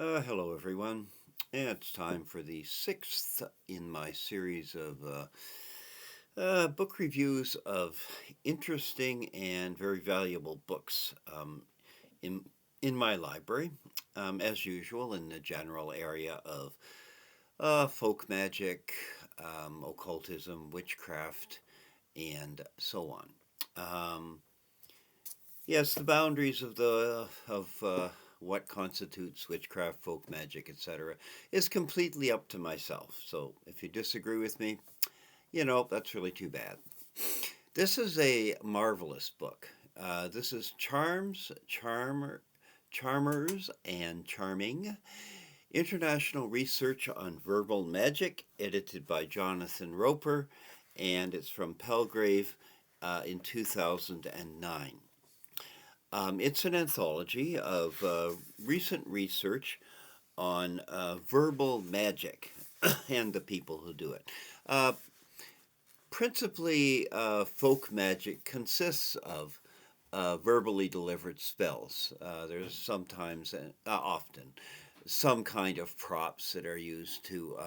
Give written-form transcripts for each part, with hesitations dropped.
Hello, everyone. It's time for the sixth in my series of book reviews of interesting and very valuable books in in my library, as usual, in the general area of folk magic, occultism, witchcraft, and so on. Um, Yes, the boundaries of what constitutes witchcraft, folk magic, etc., is completely up to myself. So if you disagree with me, that's really too bad. This is a marvelous book. This is Charmers, and Charming: International Research on Verbal Magic, edited by Jonathan Roper, and it's from Palgrave in 2009. It's an anthology of recent research on verbal magic and the people who do it. Uh, Principally, folk magic consists of verbally delivered spells. There's sometimes, often, some kind of props that are used to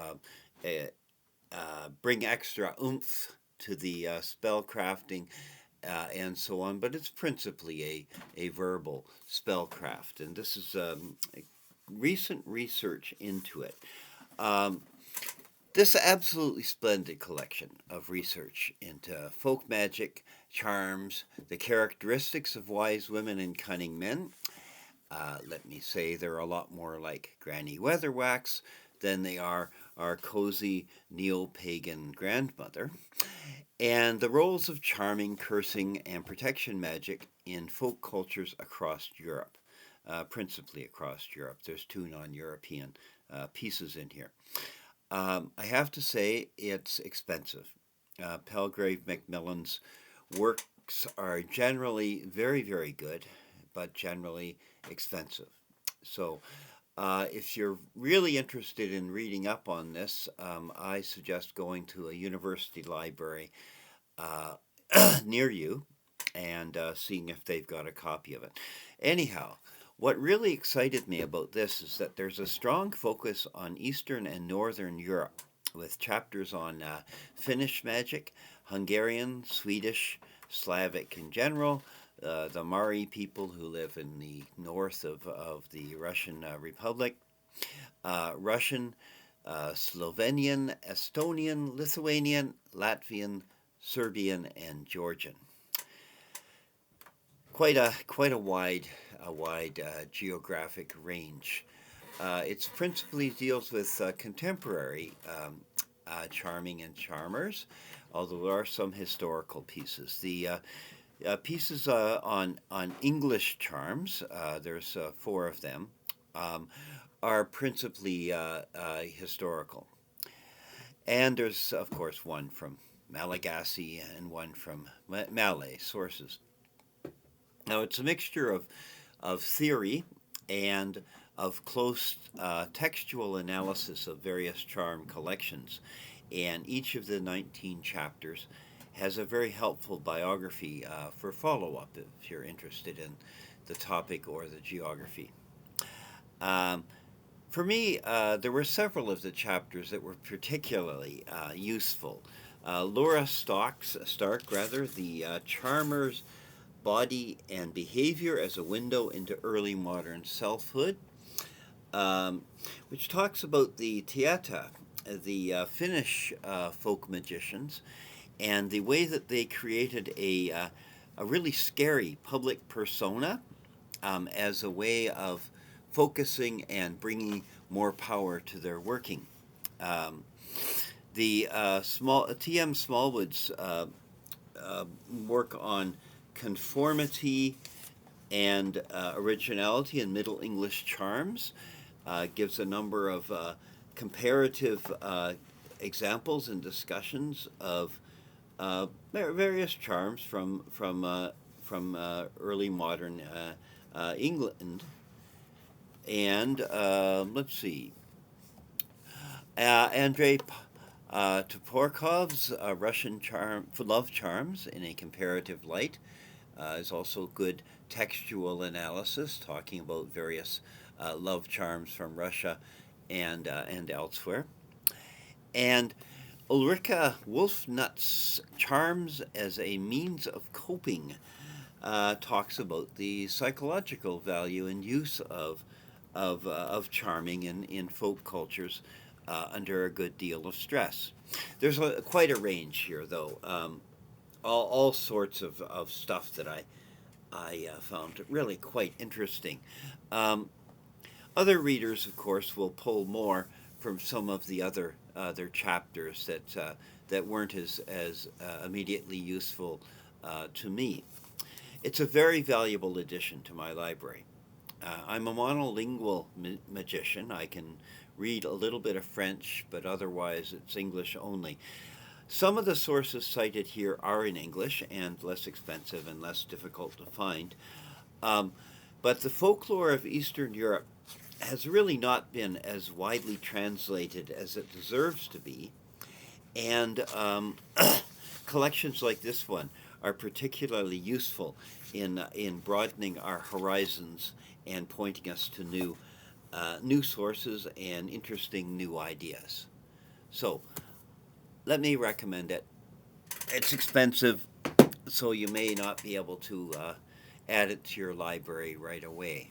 bring extra oomph to the spell crafting and so on, but it's principally a verbal spellcraft, and this is recent research into it. Um, this absolutely splendid collection of research into folk magic, charms, the characteristics of wise women and cunning men. Let me say they're a lot more like Granny Weatherwax than they are our cozy neo pagan grandmother, and the roles of charming, cursing, and protection magic in folk cultures across Europe, principally across Europe. There's two non European pieces in here. I have to say it's expensive. Palgrave Macmillan's works are generally very, very good, but generally expensive. So, if you're really interested in reading up on this, I suggest going to a university library uh, near you and seeing if they've got a copy of it. Anyhow, what really excited me about this is that there's a strong focus on Eastern and Northern Europe, with chapters on Finnish magic, Hungarian, Swedish, Slavic in general, the Mari people who live in the north of the Russian Republic, Russian, Slovenian, Estonian, Lithuanian, Latvian, Serbian, and Georgian. Quite a wide geographic range. It principally deals with contemporary charming and charmers, although there are some historical pieces. The pieces on English charms, there's four of them, um, are principally historical. And there's, of course, one from Malagasy and one from Malay sources. Now, it's a mixture of theory and of close textual analysis of various charm collections. And each of the 19 chapters has a very helpful biography for follow up if you're interested in the topic or the geography. Um, for me, there were several of the chapters that were particularly useful. Laura Stark, the Charmer's Body and Behavior as a Window into Early Modern Selfhood, um, which talks about the Tieta, the Finnish folk magicians, and the way that they created a really scary public persona as a way of focusing and bringing more power to their working. Um, the small T.M. Smallwood's uh, work on conformity and originality in Middle English charms gives a number of comparative examples and discussions of various charms from early modern England. And let's see, Andrei Toporkov's Russian charm, love charms in a comparative light is also good textual analysis, talking about various love charms from Russia and elsewhere. And Ulrika Wolfnut's Charms as a Means of Coping talks about the psychological value and use of charming in folk cultures under a good deal of stress. There's quite a range here, though. All sorts of stuff that I found really quite interesting. Um, Other readers, of course, will pull more from some of the other chapters that weren't as immediately useful to me. It's a very valuable addition to my library. I'm a monolingual magician. I can read a little bit of French, but otherwise it's English only. Some of the sources cited here are in English and less expensive and less difficult to find. Um, but the folklore of Eastern Europe has really not been as widely translated as it deserves to be. And collections like this one are particularly useful in broadening our horizons and pointing us to new sources and interesting new ideas. So let me recommend it. It's expensive, so you may not be able to add it to your library right away.